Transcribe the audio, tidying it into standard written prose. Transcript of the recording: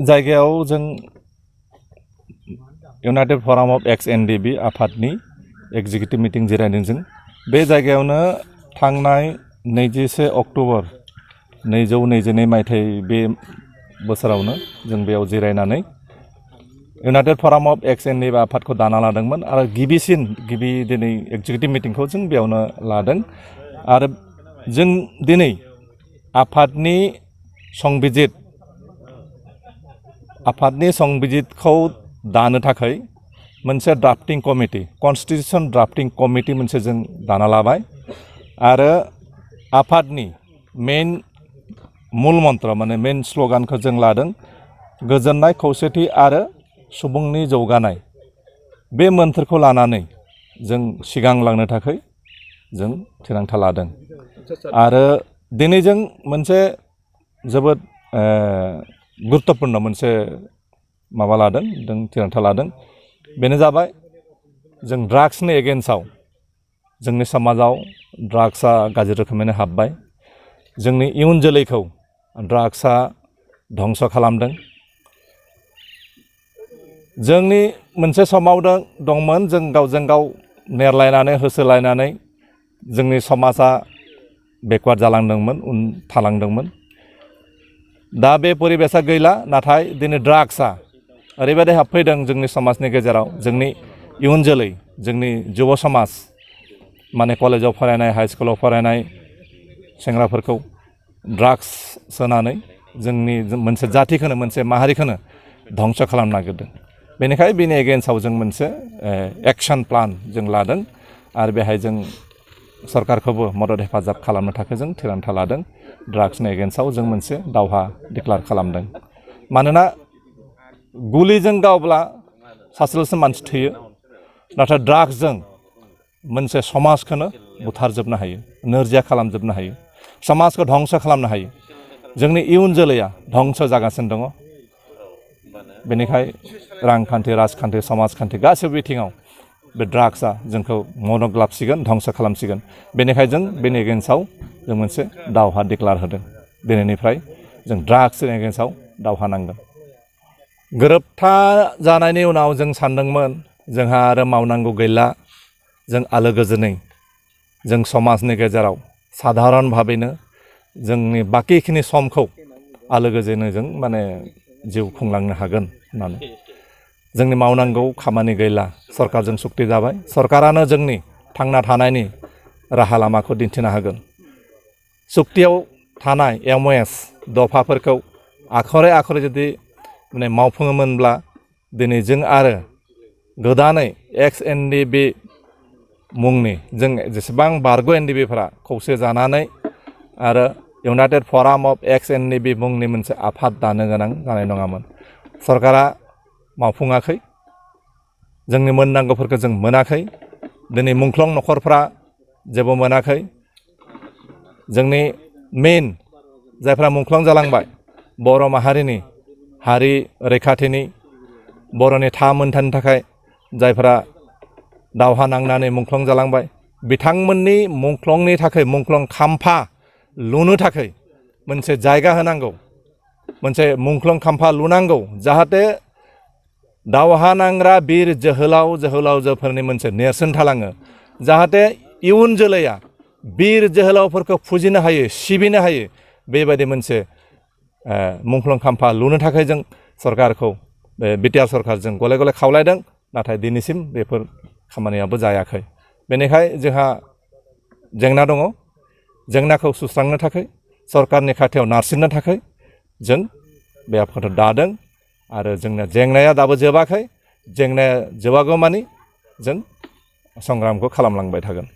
जायगायाव जों United फराम of एक्स एनडिबि आफादनि एग्जिकिउटिभ मिटिं जिरायदों जों बे जायगायावनो थांनाय 21 अक्ट'बर 2022 मायथाइ बे बोसोरावनो जों बेयाव जिरायनानै इउनाइटेड फराम अफ एक्स एनडिबि आफादखौ दाना लादोंमोन आरो गिबि दिनै एग्जिकिउटिभ मिटिंखौ जों बेयावनो लादों आरो जों दिनै आफादनि संबिजितखौ दानो थाखाय मोनसे drafting committee constitution drafting committee मोनसे जों दाना लाबाय आरो आफादनि मेन मूल मन्त्र माने मेन स्ल'गानखौ जों लादों गोजोननाय खौसेथि आरो सुबुंनि जौगानाय बे मोन्थोरखौ लानानै जों सिगांलांनो थाखाय जों थिरांथा लादों आरो दिनै जों मोनसे जोबोद गुरुत्वपूर्ण मोनसे माबा लादों जों थिरांथा लादों बेनो जाबाय जों ड्राग्सनि एगेन्स्टआव जोंनि समाजाव ड्राग्सआ गाज्रि रोखोमैनो हाबबाय जोंनि इयुन जोलैखौ ड्राग्सआ धंस खालामदों जोंनि मोनसे समाव दंमोन जों गावजों गाव नेरलायनानै होसोलायनानै जोंनि समाजा बेकवार्ड जालांदोंमोन उन थालांदोंमोन दा बे परिबेसा गैला नाथाय दिनै ड्राग्सआ ओरैबायदि हाबफैदों जोंनि समाजनि गेजेराव जोंनि इयुन जोलै जोंनि जुब समाज माने कलेजाव फरायनाय हाई स्कुलाव फरायनाय सेंग्राफोरखौ ड्राग्स सोनानै जोंनि मोनसे जातिखौनो मोनसे माहारिखौनो धंस खालामनो नागिरदों बेनिखायनो बेनि एगेन्स्टआव जों मोनसे एक्शन प्लान जों लादों आरो बेहाय जों सरकारखौबो मदद हेफाजाब खालामनो थाखाय जों थिरांथा लादों ड्राग्सनि एगेन्स्टआव जों मोनसे दावहा डिक्लेयार खालामदों मानोना गुलिजों गावब्ला सासेल'सो मानसि थैयो नाथाय ड्राग्सजों मोनसे समाजखौनो बुथारजोबनो हायो नोरजिया खालामजोबनो हायो समाजखौ धंस खालामनो हायो जोंनि इयुन जोलैया धंस जागासिनो दङ बेनिखाय रांखान्थि राजखान्थि समाजखान्थि गासैबो बिथिङाव बे ड्राग्सआ जोंखौ मनक लाबसिगोन धंस खालामसिगोन बेनिखायनो जों बेनि एगेन्स्टआव जों मोनसे दावहा डिक्लेयार होदों दिनैनिफ्राय जों ड्राग्सनि एगेन्स्टआव दावहा नांगोन गोरोबथा जानायनि उनाव जों सानदोंमोन जोंहा आरो मावनांगौ गैला जों आलो गोजोनै जों समाजनि गेजेराव साधारन भाबैनो जोंनि बाकिखिनि समखौ आलो गोजोनै जों माने जिउ खुंलांनो हागोन होननानै जोंनि मावनांगौ खामानि गैला सरकारजों सुक्ति जाबाय सरकारानो जोंनि थांना थानायनि राहा लामाखौ दिन्थिनो हागोन सुक्तियाव थानाय MOS दफाफोरखौ आखरे आखरे जुदि माने मावफुङोमोनब्ला दिनै जों आरो गोदानै XNDB मुंनि जों जेसेबां बारग' NDBफोरा खौसे जानानै आरो इउनाइटेड फराम अफ XNDB मुंनि मोनसे आफाद दानो गोनां जानाय नङामोन सरकारा मावफुङाखै जोंनि मोननांगौफोरखौ जों मोनाखै दिनै मुंख्लं नखरफ्रा जेबो मोनाखै जोंनि मेन जायफ्रा मुंख्लं जालांबाय बर' माहारिनि हारि रैखाथिनि बर'नि मोनथानि थाखाय जायफ्रा दावहा नांनानै मुंख्लं जालांबाय बिथांमोननि मुंख्लंनि थाखाय मुंख्लं खाम्फा लुनो थाखाय मोनसे जायगा होनांगौ मोनसे मुंख्लं खाम्फा लुनांगौ जाहाथे दावहा नांग्रा बिर जोहोलावजोफोरनि मोनसे नेरसोन थालाङो जाहाथे इयुन जोलैया बिर जोहोलावफोरखौ फुजिनो हायो सिबिनो हायो बेबायदि मोनसे मुंख्लं खाम्फा लुनो थाखाय जों सरकारखौ बिटिआर सरकारजों गले गले खावलायदों नाथाय दिनैसिम बेफोर खामानियाबो जायाखै बेनिखायनो जोंहा जेंना दङ जेंनाखौ सुस्रांनो थाखाय सरकारनि खाथियाव नारसिननो थाखाय जों बे आफादखौ दादों आरो जोंना जेंनाया दाबो जोबाखै जेंनाया जोबागौमानि जों संग्रामखौ खालामलांबाय थागोन